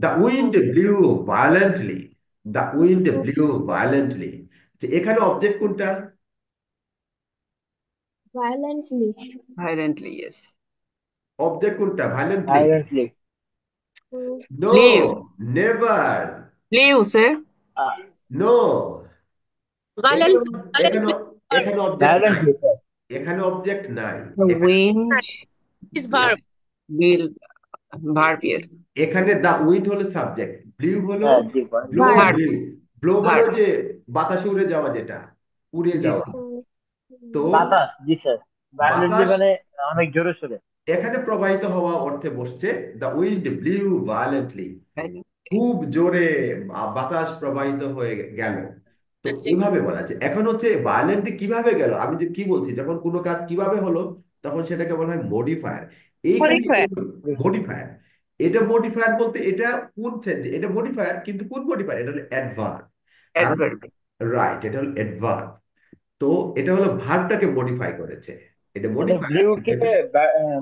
The wind blew violently. The wind blew violently, যে এখানে object কোনটা? violently. Violently, yes. অবজেক্ট কোনটা violently? Violently. Mm, no, Leave. Never, Leave, sir. No. এখানে violent এখানে violent এখানে object নাই। Violently sir. এখানে অবজেক্ট নাই। The এখানে wind is verb. will verb, yes. এখানে দা উইন্ড হলো সাবজেক্ট, ব্লিউ হলো হ্যাঁ জি blow, verb. Verb, blew. Blow মানে verb. ওই যে বাতাসে উড়ে যাওয়া, যেটা উড়ে Yes, যাওয়া। sir. Mm, তো বাতাস, জি স্যার। ভায়োলেন্টলি বাতাস মানে অনেক জোরে সোরে। এখানে প্রবাহিত হওয়া অর্থে বসছে, the wind blew violently, Violent. খুব জোরে বাতাস প্রবাহিত হয়ে গেল। তো অ্যাডজেক্টিভ। এইভাবে বলা আছে। এখন হচ্ছে ভায়োলেন্টলি কিভাবে গেল, আমি যে কি বলছি, যখন কোনো কাজ কিভাবে হলো তখন সেটাকে বলা হয় মডিফায়ার। এইখানে Modifier. মডিফায়ার, এটা মডিফায়ার বলতে এটা কোন সেন্সে, এটা মডিফায়ার কিন্তু কোন মডিফায়ার, এটা হলো অ্যাডভার্ব। কারণ Adverb. রাইট, এটা হলো অ্যাডভার্ব। তো এটা হলো ভার্বটাকে মডিফাই করেছে, এটা মানে মডিফায়ার। ব্লিউকে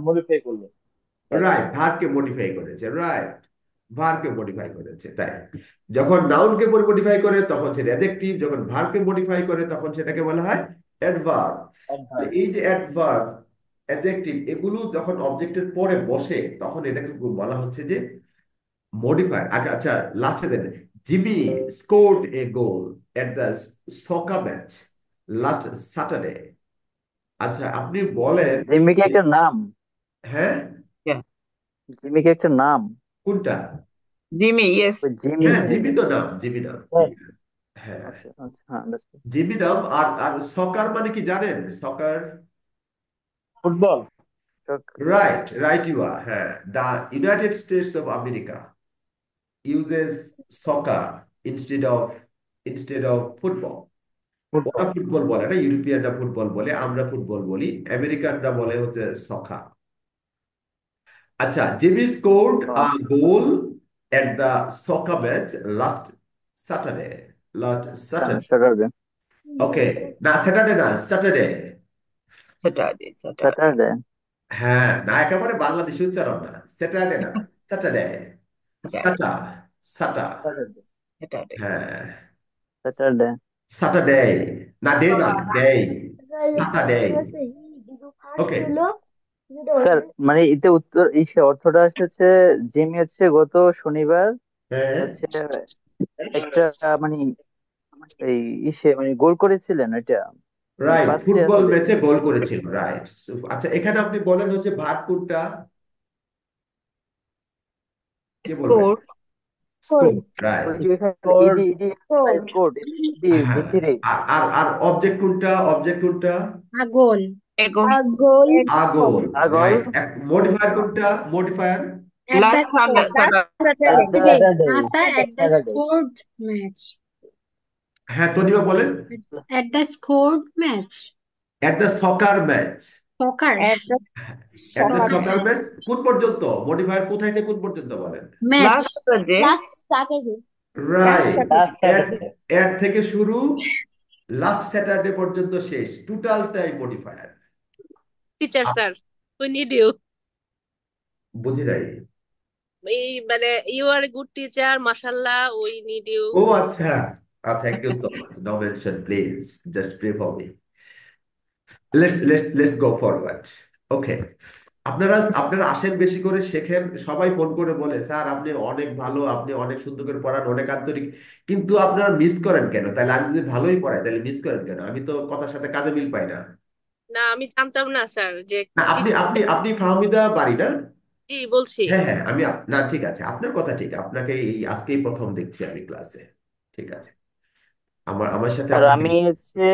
মডিফাই করলো, তাই তো? রাইট, ভার্বকে মডিফাই করেছে, রাইট, ভার্বকে মডিফাই করেছে। তাই যখন নাউনকে মডিফাই করে তখন সেটা অ্যাডজেক্টিভ, যখন ভার্বকে মডিফাই করে তখন সেটাকে বলা হয় অ্যাডভার্ব। অ্যাডভার্ব। এই যে অ্যাডভার্ব, অ্যাডজেক্টিভ, এগুলো যখন অবজেক্টের পরে বসে তখন এটাকে বলা হচ্ছে যে মডিফায়ার। আচ্ছা আচ্ছা, লাস্টে দেন, Jimmy scored a goal at the soccer match last Saturday. আচ্ছা আপনি বলেন জিমি কি যে- একটা নাম? হ্যাঁ, Yeah. জিমি কি একটা নাম? কোনটা? Jimmy, ওই yes. জিমি। হ্যাঁ জিমি তো নাম, জিমি নাম, হ্যাঁ, জিমি নাম। হ্যাঁ আচ্ছা আচ্ছা, হ্যাঁ understood। জিমি নাম। আর আর সকার মানে কি জানেন? Soccer, football. Right, right you are. হ্যাঁ, the United States of America uses soccer instead of football. ওরা ফুটবল। ফুটবল বলে না, ইউরোপিয়ানরা ফুটবল বলে, আমরা ফুটবল বলি, আমেরিকানরা বলে হচ্ছে সকার। আচ্ছা, Jimmy scored a goal at the soccer match last Saturday. Last Saturday, Saturday. Okay. না স্যাটারডে না, স্যাটারডে। Saturday, Saturday. স্যাটারডে। হ্যাঁ, না একেবারে বাংলাদেশি উচ্চারণ না, স্যাটারডে না, স্যাটারডে, Saturday, সাটা, সাটা। স্যাটারডে। Saturday. হ্যাঁ, স্যাটারডে। স্যাটারডে, না ডে না, ডে, স্যাটারডে। ওকে, স্যার মানে এতে উত্তর ইসে অর্থটা এসেছে, জিমি হচ্ছে গত শনিবার হ্যাঁ, হচ্ছে একটা মানে এই ইসে মানে গোল করেছিলেন, এটা মানে রাইট, পাচ্ছে ফুটবল আছে। ম্যাচে গোল করেছিল, রাইট। আচ্ছা এখানে আপনি বলেন হচ্ছে ভাগ কোনটা, কে বলবেন? Score. স্কোর, ওই রাইট। যে এখানে Scored. ED ED score, ED হ্যাঁ, ভিতরে। আর আর আর অবজেক্ট কোনটা, অবজেক্ট কোনটা? a goal. Ego. A goal a goal, a goal. Right. Modifier কোনটা, modifier? at the Last Sunday, Saturday. Saturday. Saturday. Sir, at the Saturday. scored match. হ্যাঁ তনিবা বলেন। At the scored match. At the soccer match. Soccer. At the at the soccer soccer match match. কোন পর্যন্ত, modifier কোথায় থেকে কোন পর্যন্ত বলেন? Match. Last Saturday. Last Saturday. Last right, last Saturday. At Saturday. At থেকে শুরু, লাস্ট স্যাটারডে পর্যন্ত শেষ, টোটালটাই modifier. Teacher sir, we need you. বুঝি নাই। এই মানে you are a good teacher, মাশাআল্লাহ, উই নিড ইউ। ও আচ্ছা, thank you so much, no mention please, just pray for me. Let's go forward. Okay, আপনারা আপনারা আসেন, বেশি করে শেখেন। সবাই ফোন করে বলে স্যার আপনি অনেক ভালো, আপনি অনেক সুন্দর করে পড়ান, অনেক আন্তরিক, কিন্তু আপনারা মিস করেন কেন? তাহলে আমি যদি ভালোই পড়াই তাহলে মিস করেন কেন? আমি তো কথার সাথে কাজে মিল পাই না। না আমি জানতাম না স্যার যে না আপনি টিচার। আপনি আপনি ফাহমিদা বাড়ি না? জি বলছি। হ্যাঁ হ্যাঁ, না ঠিক আছে, আপনার কথা ঠিক, আপনাকে এই আজকেই প্রথম দেখছি আমি ক্লাসে। ঠিক আছে, আমার আমার সাথে আর আপনাকে। আমি হচ্ছে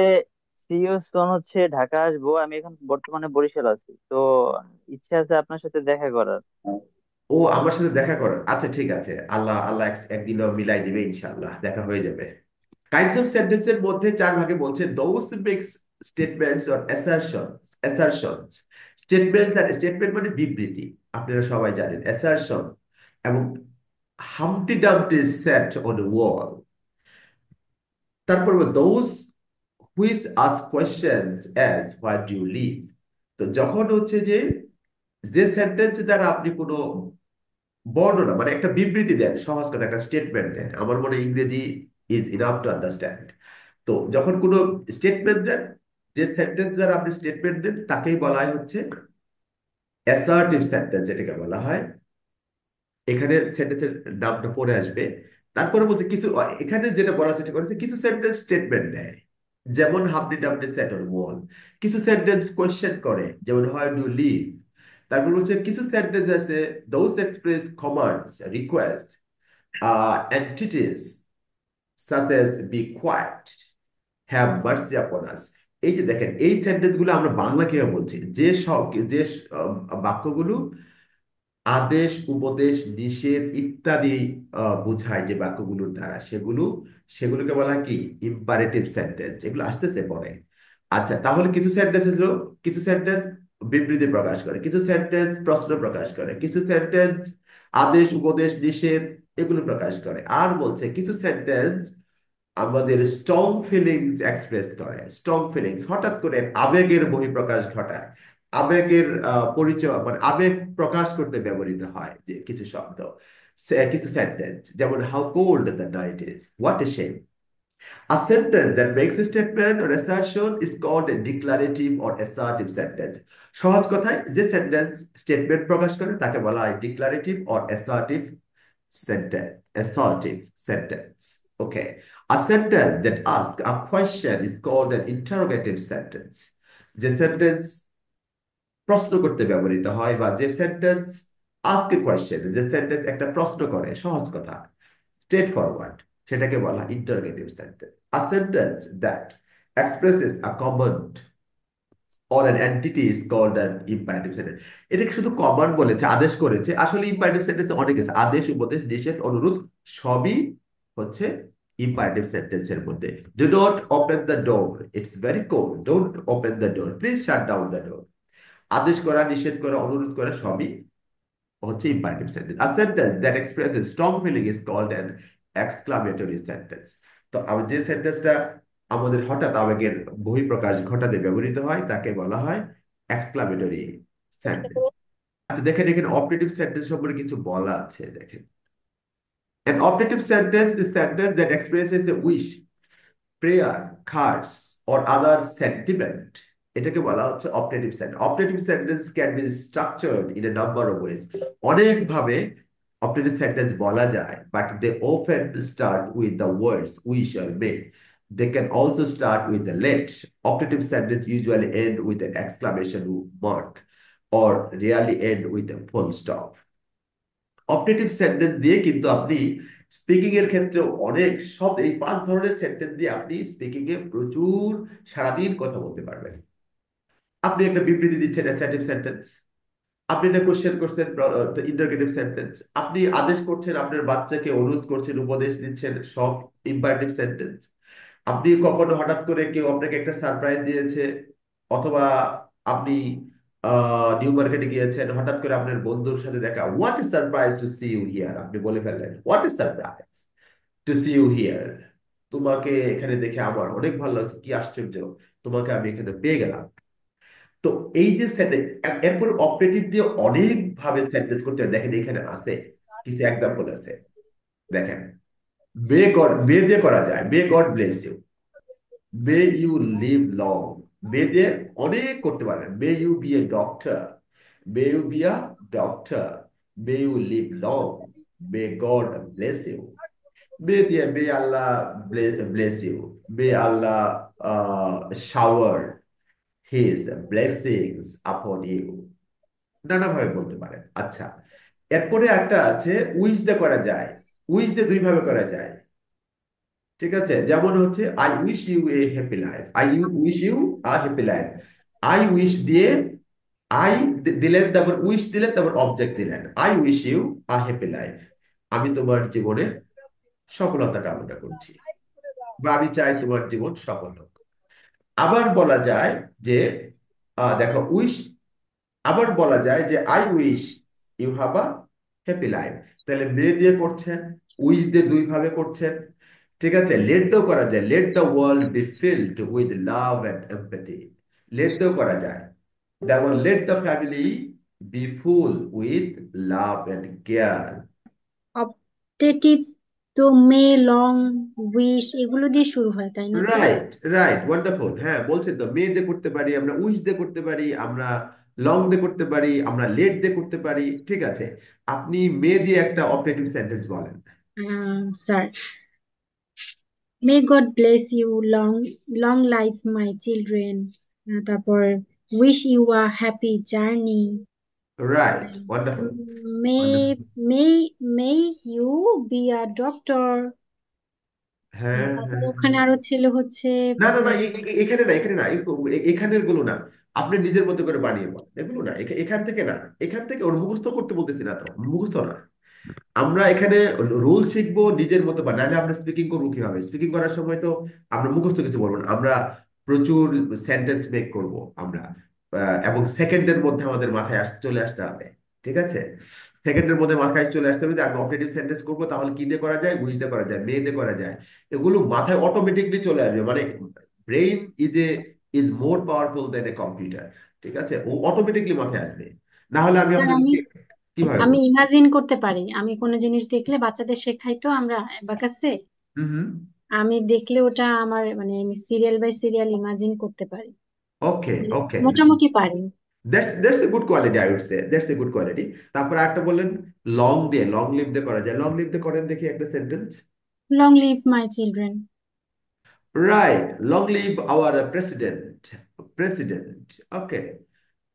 সিইও সন হচ্ছে ঢাকা আসবো, আমি এখন বর্তমানে বরিশাল আছি তো, ইচ্ছা আছে আপনার সাথে দেখা করার। ও আমার সাথে দেখা করেন, আচ্ছা ঠিক আছে, আল্লাহ আল্লাহ একদিনও মিলাই দিবে, ইনশাআল্লাহ দেখা হয়ে যাবে। কাইন্ডস অফ সেন্টেন্সের মধ্যে চার ভাগে বলছে, those makes statements or assertions. Statement মানে বিবৃতি, আপনারা সবাই জানেন অ্যাসারশন। এবং হামটি ডামটি সেট অন ওয়াল। তারপর those which ask questions as where do you live. তো যখন হচ্ছে যে যে সেন্টেন্স দ্বারা আপনি কোনো বর্ণনা মানে একটা বিবৃতি দেন, সহজ কথা একটা স্টেটমেন্ট দেন। আমার মনে হয় ইংরেজি ইজ ইনাফ টু আন্ডারস্ট্যান্ড। তো যখন কোনো স্টেটমেন্ট দেন, যে সেন্টেন্স দ্বারা আপনি স্টেটমেন্ট দেন তাকেই বলা হয় হচ্ছে অ্যাসার্টিভ সেন্টেন্স, যেটাকে বলা হয়। এখানে সেন্টেন্সের নামটা পড়ে আসবে। তারপরে বলছে কিছু, এখানে যেটা বলার চেষ্টা করেছে, কিছু সেন্টেন্স স্টেটমেন্ট দেয়, যেমন হামনি ডামনি স্যাট অন ওয়াল। কিছু সেন্টেন্স কোয়েশ্চেন করে, যেমন হোয়ার ডু লিভ। তারপর হচ্ছে কিছু সেন্টেন্স আছে those express commands, request, entities such as be quiet, have mercy upon us। এই যে দেখেন, এই সেন্টেন্স গুলো আমরা বাংলা কিভাবে বলছি, যে সব যে বাক্যগুলো আদেশ, উপদেশ, নিষেধ ইত্যাদি বোঝায়, যে বাক্যগুলোর দ্বারা সেগুলোকে বলা হয় কি ইম্পারেটিভ সেন্টেন্স। এগুলো আসতেছে পরে। আচ্ছা, তাহলে কিছু সেন্টেন্স হলো, কিছু সেন্টেন্স বিবৃতি প্রকাশ করে, কিছু সেন্টেন্স প্রশ্ন প্রকাশ করে, কিছু সেন্টেন্স আদেশ, উপদেশ, নিষেধ এগুলো প্রকাশ করে। আর বলছে কিছু সেন্টেন্স আমাদের স্ট্রং ফিলিংস এক্সপ্রেস করে। স্ট্রং ফিলিংস হঠাৎ করে আবেগের বহিঃপ্রকাশ ঘটায়, আবেগের পরিচয় মানে আবেগ প্রকাশ করতে ব্যবহৃত হয় যে কিছু শব্দ, কিছু সেন্টেন্স, যেমন how cold the night is, what a shame. A sentence that makes a statement or assertion is called a declarative or assertive sentence. সহজ কথায় যে সেন্টেন্স স্টেটমেন্ট প্রকাশ করে তাকে বলা হয় declarative or assertive sentence. Assertive sentence. Okay. A sentence that asks a question is called an interrogative sentence. যে sentence প্রশ্ন করতে ব্যবহৃত হয়, বা যে সেন্টেন্স আস্ক এ কোয়েশ্চেন, যে সেন্টেন্স একটা প্রশ্ন করে, সহজ কথা স্ট্রেট ফরওয়ার্ড, সেটাকে বলা interrogative sentence. A sentence that expresses a command or an entity is called an imperative sentence. এটাকে শুধু কমান্ড বলেছে, আদেশ করেছে, আসলে imperative sentence অনেক আছে, আদেশ, উপদেশ, নিষেধ, অনুরোধ সবই হচ্ছে imperative sentence এর মধ্যে। Do not open the door, it's very cold, don't open the door, please shut down the door। আদেশ করা, নিষেধ করা, অনুরোধ করা সবই হচ্ছে imperative sentence. A sentence that expresses strong feeling is called an exclamatory sentence। তো যে সেন্টেন্সটা আমাদের হঠাৎ আবেগের বহিঃপ্রকাশ ঘটাতে ব্যবহৃত হয় তাকে বলা হয় এক্সক্লামেটরি সেন্টেন্স। আচ্ছা দেখেন, এখানে অপারেটিভ সেন্টেন্স সম্পর্কে কিছু বলা আছে, দেখেন। An operative sentence is a sentence that expresses a wish, prayer, curse or other sentiment। এটাকে বলা হচ্ছে operative sentence. Operative sentence can be structured in a number of ways. অনেক ভাবে অপারেটিভ সেন্টেন্স বলা যায়, but they often start with the words wish or may. They can also start with the let। Operative sentence usually end with an exclamation mark or rarely end with a full stop। Operative sentence দিয়ে কিন্তু আপনি speaking এর ক্ষেত্রে অনেক সব, এই 5 ধরনের sentence দিয়ে আপনি স্পিকিং এ প্রচুর সারাদিন কথা বলতে পারবেন। আপনি একটা বিবৃতি দিচ্ছেন, অ্যাসার্টিভ সেন্টেন্স। আপনি একটা কোশ্চেন করছেন, ইন্টারোগেটিভ সেন্টেন্স। আপনি আদেশ করছেন, আপনার বাচ্চাকে অনুরোধ করছেন, উপদেশ দিচ্ছেন, সব ইম্পারেটিভ সেন্টেন্স। আপনি কখনো হঠাৎ করে কেউ আপনাকে একটা সারপ্রাইজ দিয়েছে, অথবা আপনি নিউ মার্কেটে গিয়েছেন, হঠাৎ করে আপনার বন্ধুর সাথে দেখা, what is surprise to see you here, আপনি বলে ফেললেন what is surprise to see you here, তোমাকে এখানে দেখে আমার অনেক ভালো লাগছে, কি আশ্চর্য, তোমাকে আমি এখানে পেয়ে গেলাম। তো এই যে সেন্টেন্স, এরপর অপারেটিভ দিয়ে অনেক ভাবে সেন্টেন্স করতে হয়। দেখেন এখানে আছে কিছু এক্সাম্পল আছে, দেখেন। মে দিয়ে করা যায়, may God bless you, may you live long. May দিয়ে অনেক করতে পারেন, may you be a doctor, may you be a doctor, may you live long, may God bless you. May দিয়ে may Allah bless you, may Allah shower his blessings upon you. নানাভাবে বলতে পারেন। আচ্ছা, এরপরে একটা আছে উইশ দিয়ে করা যায়। উইশ দিয়ে 2 ভাবে করা যায়, ঠিক আছে। যেমন হচ্ছে I wish you a happy life, I wish you a happy life. I wish দিয়ে আই দিলেন, তারপর উইশ দিলেন, তারপর অবজেক্ট দিলেন, I wish you a happy life, আমি তোমার জীবনে সফলতা কামনা করছি, বা আমি চাই তোমার জীবন সফল হোক। আবার বলা যায় যে দেখো উইশ, আবার বলা যায় যে I wish you have a happy life. তাহলে মে দিয়ে করছেন, উইশ দিয়ে 2 ভাবে করছেন, ঠিক আছে। লেট দিয়েও করা যায়, let the world be filled with love and empathy. Let দিয়েও করা যায়, যেমন let the family be full with love and care. Optative তো মে, লং, উইশ এগুলো দিয়ে শুরু হয় তাই না স্যার? Right, right, wonderful. হ্যাঁ, বলছেন তো, মে দিয়ে করতে পারি আমরা, উইশ দিয়ে করতে পারি আমরা, লং দিয়ে করতে পারি আমরা, লেট দিয়ে করতে পারি। ঠিক আছে, আপনি মে দিয়ে একটা অপারেটিভ সেন্টেন্স বলেন। Sir, may God bless you, long long life my children, তারপর wish you a happy journey, right, wonderful, may wonderful. May may you be a doctor. হ্যাঁ, তারপরে হ্যাঁ, ওখানে হ্যাঁ। আরো ছিল হচ্ছে না, না, না, এখানে না, এখানে না, এখানের গুলো না। আপনি নিজের মতো করে বানিয়ে বলেন এগুলো না, এখান থেকে না। এখান থেকে ওর মুখস্থ করতে বলতেছি না, তো মুখস্থ না। আমরা এখানে রুল শিখবো নিজের মতো, বা নাহলে আমরা স্পিকিং করবো কিভাবে? স্পিকিং করার সময় তো আমরা মুখস্থ কিছু বলবো না, আমরা প্রচুর সেন্টেন্স মেক করব আমরা। এবং সেকেন্ডের মধ্যে আমাদের মাথায় চলে আসতে হবে। ঠিক আছে, সেকেন্ডের মধ্যে মাথায় চলে আসতে হবে যে আমি অপারেটিভ সেন্টেন্স করবো, তাহলে কি দিয়ে করা যায়? উইচ দিয়ে করা যায়, মে দিয়ে করা যায়। এগুলো মাথায় অটোমেটিকলি চলে আসবে, মানে brain is more powerful than a computer. ঠিক আছে, ও অটোমেটিকলি মাথায় আসবে। না হলে আমি স্যার, আমি আপনাদেরকে কিভাবে আমি বলবো? ইমাজিন করতে পারি। আমি কোনো জিনিস দেখলে বাচ্চাদের শেখাই তো আমরা অ্যাবাকাসে, হুম, হুম। আমি দেখলে ওটা আমার মানে আমি সিরিয়াল বাই সিরিয়াল ইমাজিন করতে পারি, ওকে, মানে ওকে, মোটামুটি পারি। That's a good quality, I would say that's a good quality. তারপর একটা বললেন লং দিয়ে, লং লিভ দিয়ে করা যায়। লং লিভ দিয়ে করেন দেখি একটা sentence. Long live my children. Right, long live our president. President, okay,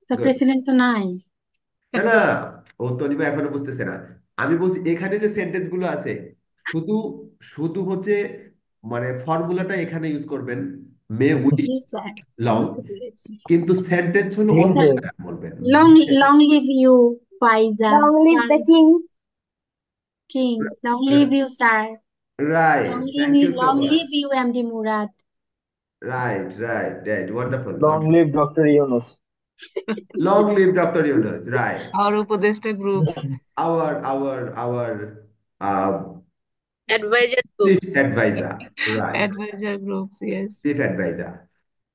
sir, good. President তো নাই। না, না, ও তনিবা এখনো বুঝতেছে না। আমি বলছি এখানে যে সেন্টেন্স গুলো আছে, শুধু শুধু হচ্ছে মানে ফর্মুলাটা এখানে ইউজ করবেন, মে উইশ জি স্যার, লং, বুঝতে পেরেছি। কিন্তু সেন্টেন্স হলো ঠিক অন্য আছে। জায়গায় বলবেন। Long long live you Faiza, Long live the king. King. Long live you sir. Right, thank you so long much. Leave you MD Murad. Right, right, right, wonderful, long wonderful. Leave doctor Yunus. Long live doctor Yunus, right. Our উপদেষ্টা groups, Our adviser chief groups. advisor, right, advisor groups, yes. chief advisor.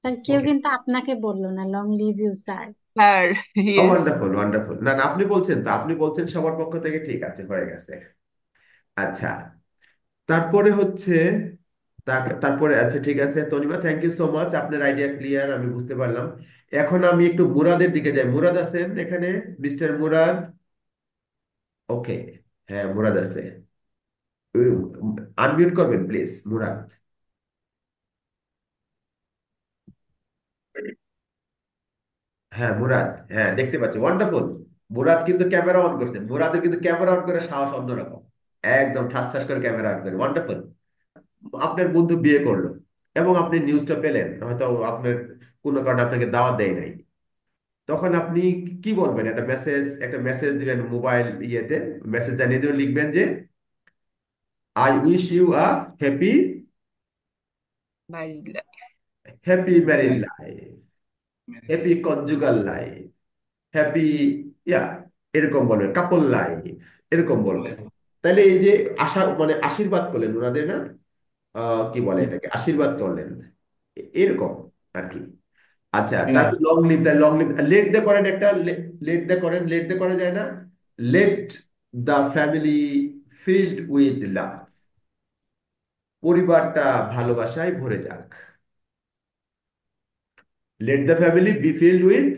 Sir, কেউ Okay. কিন্তু আপনাকে বললো না long live you sir. Sir, yes. Wonderful, wonderful. না, না, আপনি বলছেন তো, আপনি বলছেন সবার পক্ষ থেকে, ঠিক আছে, হয়ে গেছে। আচ্ছা, তারপরে হচ্ছে তারপরে আচ্ছা, ঠিক আছে Tanima, thank you so much, আপনার আইডিয়া ক্লিয়ার, আমি বুঝতে পারলাম। এখন আমি একটু মুরাদের দিকে যাই। মুরাদ আছেন এখানে? মিস্টার মুরাদ? ওকে, হ্যাঁ, মুরাদ আছে। আনমিউট করবেন প্লিজ, মুরাদ। হ্যাঁ, মুরাদ, হ্যাঁ, দেখতে পাচ্ছি, ওয়ান্ডারফুল। মুরাদ কিন্তু ক্যামেরা অন করছে, মুরাদের কিন্তু ক্যামেরা অন করে সাহস অন্যরকম। একদম ঠাস ঠাস করে ক্যামেরা অন করে, ওয়ান্ডারফুল। আপনার বন্ধু বিয়ে করলো এবং আপনি নিউজটা পেলেন, হয়তো আপনার কোনো কারণে আপনাকে দাওয়াত দেয় নাই। তখন আপনি কি বলবেন? একটা মেসেজ দিবেন মোবাইল ইয়েতে, মেসেজ জানিয়ে দেবেন, লিখবেন যে I wish you a happy Married life. Happy married life, happy conjugal life, happy, yeah, এরকম বলবেন, কাপল লাইফ, এরকম বলবেন। তাহলে এই যে আশা মানে আশীর্বাদ করলেন ওনাদের, না কি বলে এটাকে, আশীর্বাদ করলেন, এরকম আর কি। আচ্ছা, তারপর long live, long live, let দে করেন একটা, লেট দে করেন, লেট দে করা যায় না? Let the family filled with love, পরিবারটা ভালোবাসায় ভরে যাক। Let the family be filled with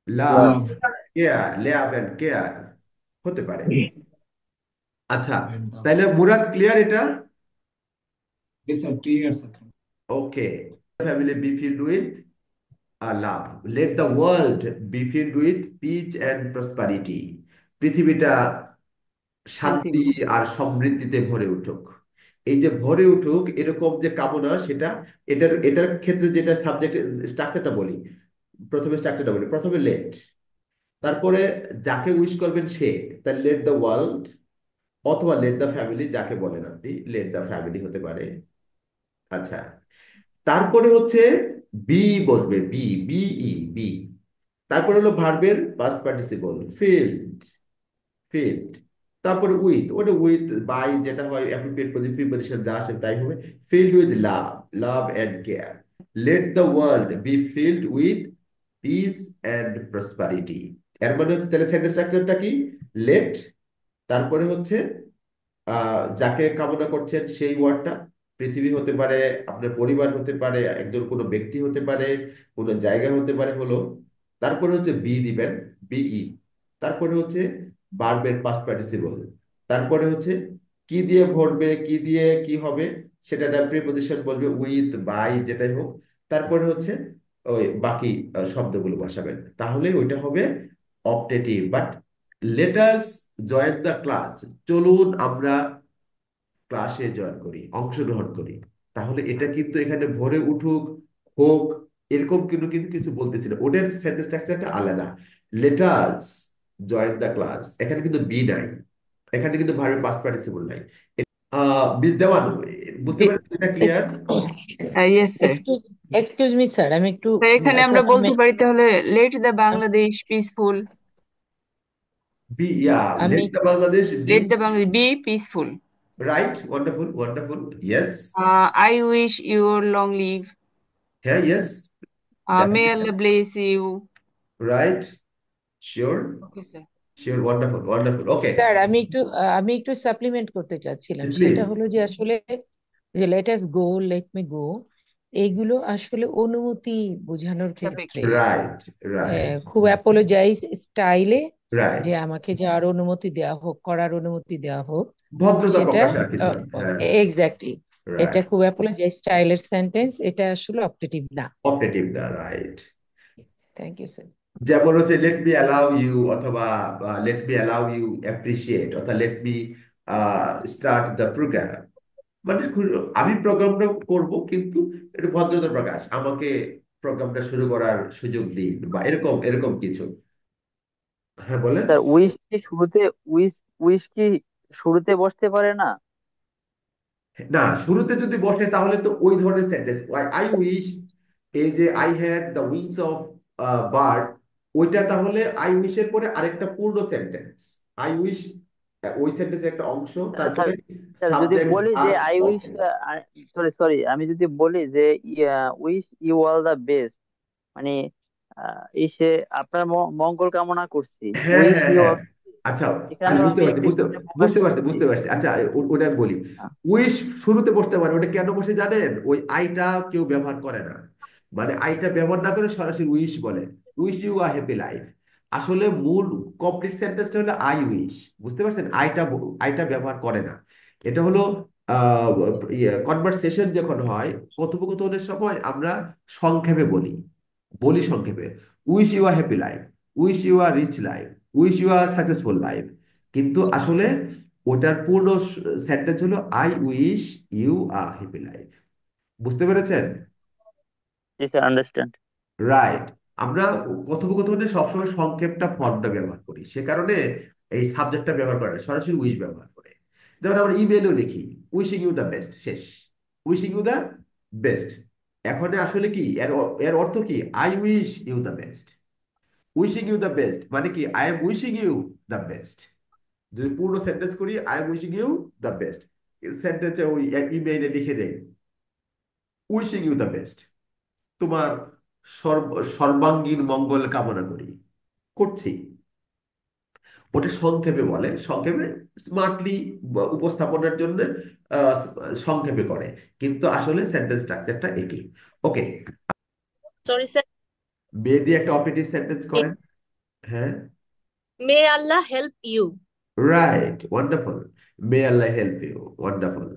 love, love. Care, love and care হতে পারে। আচ্ছা, তাহলে মুরাদ ক্লিয়ার এটা? Okay, family be filled with love, let the world be filled with peace and prosperity, পৃথিবীটা শান্তি শান্তিময়। আর সমৃদ্ধিতে ভরে উঠুক। এই যে ভরে উঠুক এরকম যে কামনা, সেটা এটার ক্ষেত্রে যেটা সাবজেক্ট স্ট্রাকচারটা বলি, প্রথমে লেট, তারপরে যাকে উইশ করবেন সে, তাহলে লেট দ্য ওয়ার্ল্ড, অথবা লেট দ্য ফ্যামিলি, যাকে বলেন আপনি, লেট দ্য ফ্যামিলি হতে পারে। আচ্ছা, তারপরে হচ্ছে বি বসবে, বি, বিই, বি। তারপরে হলো ভার্বের পাস্ট পার্টিসিপল, ফিল্ড, ফিল্ড। তারপরে উইথ, ওটা উইথ বাই যেটা হয় অ্যাপ্রোপ্রিয়েট প্রিপজিশন যা আসে তাই হবে। Filled with love, love and care, let the world be filled with peace and prosperity. এর মানে হচ্ছে তাহলে সেন্টেন্স স্ট্রাকচারটা কি? লেট, তারপরে হচ্ছে যাকে কামনা করছেন সেই ওয়ার্ডটা, পৃথিবী হতে পারে, আপনার পরিবার হতে পারে, একজন কোনো ব্যক্তি হতে পারে, কোনো জায়গা হতে পারে, হলো। তারপরে হচ্ছে বি দিবেন, বিই। তারপরে হচ্ছে ভার্বের পাস্ট পার্টিসিপল। তারপরে হচ্ছে কি দিয়ে ভরবে, কি দিয়ে কি হবে, সেটা একটা প্রিপজিশন বলবে, উইথ, বাই, যেটাই হোক। তারপরে হচ্ছে ওই বাকি শব্দগুলো বসাবেন, তাহলে ওইটা হবে optative. But let us join the class, চলুন আমরা ক্লাসে জয়েন করি, অংশগ্রহণ করি। তাহলে এটা কিন্তু এখানে ভরে উঠুক, হোক, এরকম কিন্তু কিন্তু কিছু বলতেছি না, ওদের সেন্টেন্স স্ট্রাকচারটা আলাদা। Let us join the class, এখানে কিন্তু বি নাই, এখানে কিন্তু ভার্বের পাস্ট পার্টিসিপল নাই। বিশ দেওয়ান, বুঝতে পারছেন? এটা clear? Yes, sir. Excuse excuse me sir, আমি একটু তো এখানে আমরা প্রথমে বলতে পারি তাহলে let the Bangladesh peaceful, be, yeah, আমি let the Bangladesh be. Let the Bangladesh be peaceful, right, wonderful, wonderful, yes. I wish your long live, হ্যাঁ, ইয়েস, মে দেখা, Allah bless you. Right, sure, okay sir. Sure, wonderful, wonderful, okay. Sir আমি একটু supplement করতে চাচ্ছিলাম, please. সেটা হলো যে আসলে যে লেট আস গো, লেট মি গো, এইগুলো আসলে অনুমতি বোঝানোর ক্ষেত্রে সাপেক্ষে। রাইট, রাইট, খুব অ্যাপোলোজাইজ স্টাইলে যে রাইট। আমাকে যাওয়ার অনুমতি দেওয়া হোক, করার অনুমতি দেওয়া হোক, ভদ্রতা সেটা প্রকাশ আর কিছু না, হ্যাঁ। এক্স্যাক্টলি, এটা রাইট, খুব অ্যাপোলোজাইজ স্টাইলের সেন্টেন্স, এটা আসলে অপটেটিভ না। অপটেটিভ না, রাইট। Thank you sir. যেমন হচ্ছে লেট মি অ্যালাউ ইউ, অথবা let me allow you appreciate, অথবা let me start the program. মানে আমি প্রোগ্রামটা করব, কিন্তু একটু ভদ্রতা প্রকাশ, আমাকে প্রোগ্রামটা শুরু করার সুযোগ দিন, বা এরকম এরকম কিছু। হ্যাঁ, বলেন। স্যার উইশ কি শুরুতে, উইশ উইশ কি শুরুতে বসতে পারে না? না, শুরুতে যদি বসে তাহলে তো ওই ধরনের সেন্টেন্স, আই উইশ, এই যে I had the wings of bird, ওইটা তাহলে আই উইশের পরে আরেকটা পূর্ণ সেন্টেন্স। আই উইশ ওই সেন্টেন্সের একটা অংশ, স্যার, তারপরে স্যার যদি সাবজেক্ট, বলি যে verb, I wish, object. Sorry sorry, আমি যদি বলি যে wish you all the best, মানে সে আপনার মঙ্গল কামনা করছি, হ্যাঁ, উইশ হ্যাঁ, ইউ হ্যাঁ। অল, আচ্ছা, আমি এখানেও বুঝতে আমি পারছি, বুঝতে প্রেজেন্টে প্রকাশ বুঝতে পারছি, করতেছি। বুঝতে পারছি। আচ্ছা, ওটা আমি বলি। উইশ শুরুতে বসতে পারে, ওটা কেন বসে জানেন? ওই আইটা কেউ ব্যবহার করে না, মানে আইটা ব্যবহার না করে সরাসরি উইশ বলে, wish you a happy life. আসলে মূল কমপ্লিট সেন্টেন্সটা হলো আই উইশ, বুঝতে পারছেন? আইটা আইটা ব্যবহার করে না। এটা হলো আহ কনভারসেশন যখন হয়, কথোপকথনের সময় আমরা সংক্ষেপে বলি, বলি সংক্ষেপে, wish you a happy life, wish you a rich life, wish you a successful life. কিন্তু আসলে ওটার পূর্ণ সেন্টেন্স হলো I wish you a happy life. বুঝতে পেরেছেন? জি স্যার, আন্ডারস্ট্যান্ড। রাইট। আমরা কথোপকথনে সবসময় সংক্ষেপটা ফর্মটা ব্যবহার করি, সে কারণে এই সাবজেক্টটা ব্যবহার করে না, সরাসরি উইশ ব্যবহার করে। যেমন আমরা ইমেলও লিখি, উইশিং ইউ দ্য বেস্ট, শেষ, উইশিং ইউ দ্য বেস্ট। এখন আসলে কি এর এর অর্থ কি? I wish you the best. Wishing you the best মানে কি? I am wishing you the best. যদি পূর্ণ সেন্টেন্স করি, I am wishing you the best, সেন্টেন্সে ওই ইমেইলে লিখে দেয় উইশিং ইউ দ্য বেস্ট, তোমার সর্বাঙ্গীন মঙ্গল কামনা করি, করছি। ওটা সংক্ষেপে বলে, সংক্ষেপে স্মার্টলি উপস্থাপনের জন্য আহ, সংক্ষেপে করে, কিন্তু আসলে সেন্টেন্স স্ট্রাকচারটা একই। ওকে, সরি স্যার। মে দিয়ে একটা অপারেটিভ সেন্টেন্স করেন। হ্যাঁ, may Allah help you. Right, wonderful, may Allah help you, wonderful.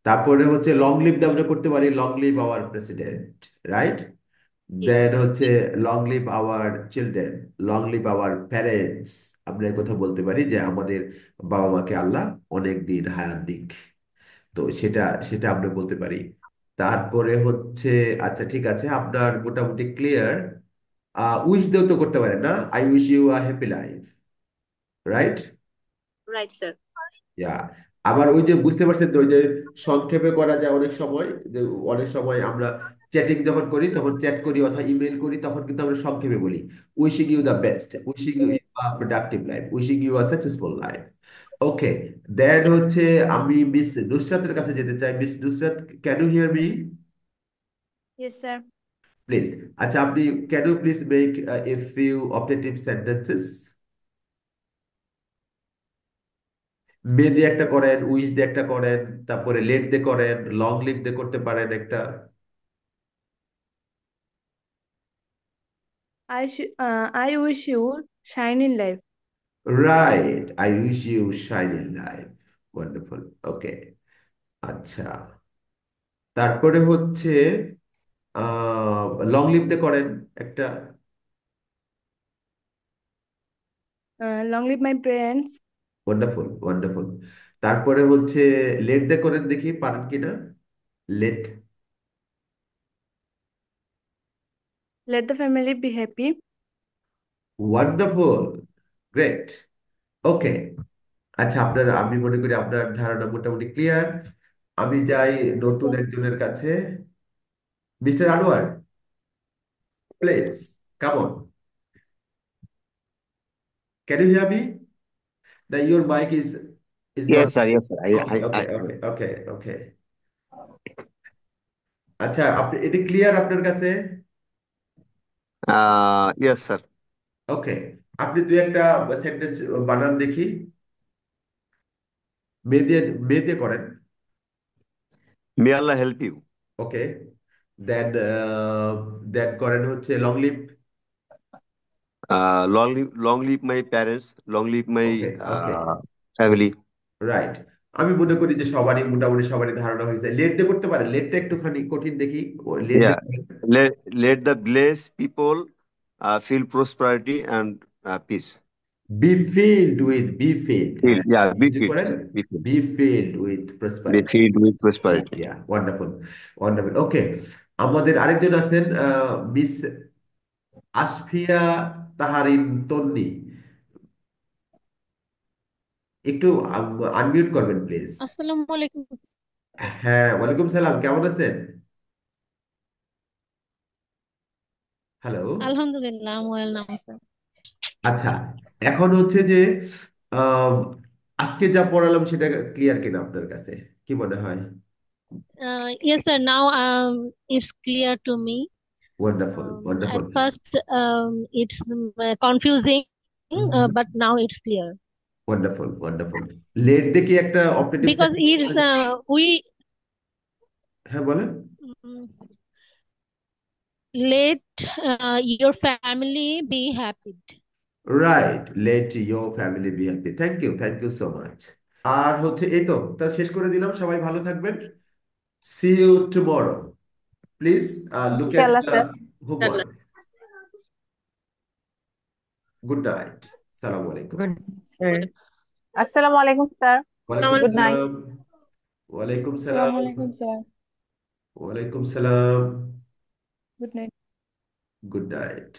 তারপরে হচ্ছে লং লিভ দিয়ে আমরা করতে পারি, long live our president, right. Then হচ্ছে long live our children, long live our parents. আমরা এই কথা বলতে পারি যে আমাদের বাবা মাকে আল্লাহ অনেক দিন হায়াত দিক। তো সেটা সেটা আমরা বলতে পারি। তারপরে হচ্ছে, আচ্ছা ঠিক আছে, আপনার মোটামুটি ক্লিয়ার। উইশ দিয়েও তো করতে পারেন না, I wish you a happy life, right. Right sir. Yeah, আবার ওই যে বুঝতে পারছেন তো, ওই যে সংক্ষেপে করা যায় অনেক সময়, যে অনেক সময় আমরা চ্যাটিং যখন করি, তখন চ্যাট করি অথবা ইমেল করি, তখন কিন্তু আমরা সংক্ষেপে বলি wishing you the best, wishing you a productive life, wishing you a successful life. Okay, then হচ্ছে আমি মিস নুসরাতের কাছে যেতে চাই। Miss Nusrat, can you hear me Yes, sir. Please? আচ্ছা, আপনি can you please make a few operative sentences? May দিয়ে একটা করেন, উইশ দিয়ে একটা করেন, তারপরে লেট দিয়ে করেন, লং লিভ দিয়ে করতে পারেন একটা। I wish you shine in life. Right, I wish you shine in life. Wonderful. Okay, আচ্ছা, তারপরে হচ্ছে লং লিভ দিয়ে করেন একটা। Long live my parents. Wonderful, wonderful. তারপরে হচ্ছে লেট দিয়ে করেন, দেখি পারেন কিনা। Let. Let the family be happy. Wonderful, great. Okay, আচ্ছা, আমি মনে করি আপনার ধারণা মোটামুটি ক্লিয়ার। আমি যাই নতুন Sir. একজনের কাছে। Mister Anwar, please come on, can you hear me? The your mike is not. Yes, sir. Yes, sir. Okay, okay, okay, okay, okay. আচ্ছা, আপনি এটা ক্লিয়ার আপনার কাছে? Yes, sir. ওকে, আপনি দুই একটা সেন্টেন্স বানান দেখি। মে দিয়ে, মে দিয়ে করেন। May Allah help you. ওকে, দেন দেন করেন হচ্ছে long leave. Long live my parents. Long live my okay, okay, family. Right. আমি মনে করি যে সবারই মোটামুটি সবারই ধারণা হয়েছে। লেট দিয়ে করতে পারেন, লেটটা একটুখানি কঠিন দেখি। লেট দিয়ে Yeah. করেন। Let the blessed people feel prosperity and peace. Be filled with, be filled, হ্যাঁ, Yeah, be যদি fit, করেন sir. Be fit. Be filled with Be prosperity. filled with yeah, prosperity. Yeah, wonderful, wonderful. Okay, আমাদের আরেকজন আছেন, miss Asfia তাহারিন তন্নি। একটু unmute করবেন please. আসসালামু আলাইকুম। হ্যাঁ, ওয়ালাইকুম সালাম, কেমন আছেন? হ্যালো। আলহামদুলিল্লাহ, I'm well now, sir. আচ্ছা, এখন হচ্ছে যে আহ, আজকে যা পড়ালাম সেটা ক্লিয়ার কিনা আপনার কাছে, কি মনে হয়? Yes, sir. Now it's clear to me. Wonderful, At wonderful, first, it's confusing, but now it's clear wonderful, wonderful. Let দেখি একটা operative because sentence. it's we হ্যাঁ, বলেন। mm, let your family be happy. Right, let your family be happy. Thank you so much. আর হচ্ছে এই তো, তা শেষ করে দিলাম। সবাই ভালো থাকবেন। See you tomorrow. Please look at ইনশাআল্লাহ the sir. Homework. Good night. সালাম আলাইকুম। Good, sir. আসসালামু আলাইকুম স্যার। ওয়ালাইকুম গুড নাইট। সালাম। ওয়ালাইকুম সালাম। Assalamu alaikum, sir. ওয়ালাইকুম সালাম। Good night. Good night.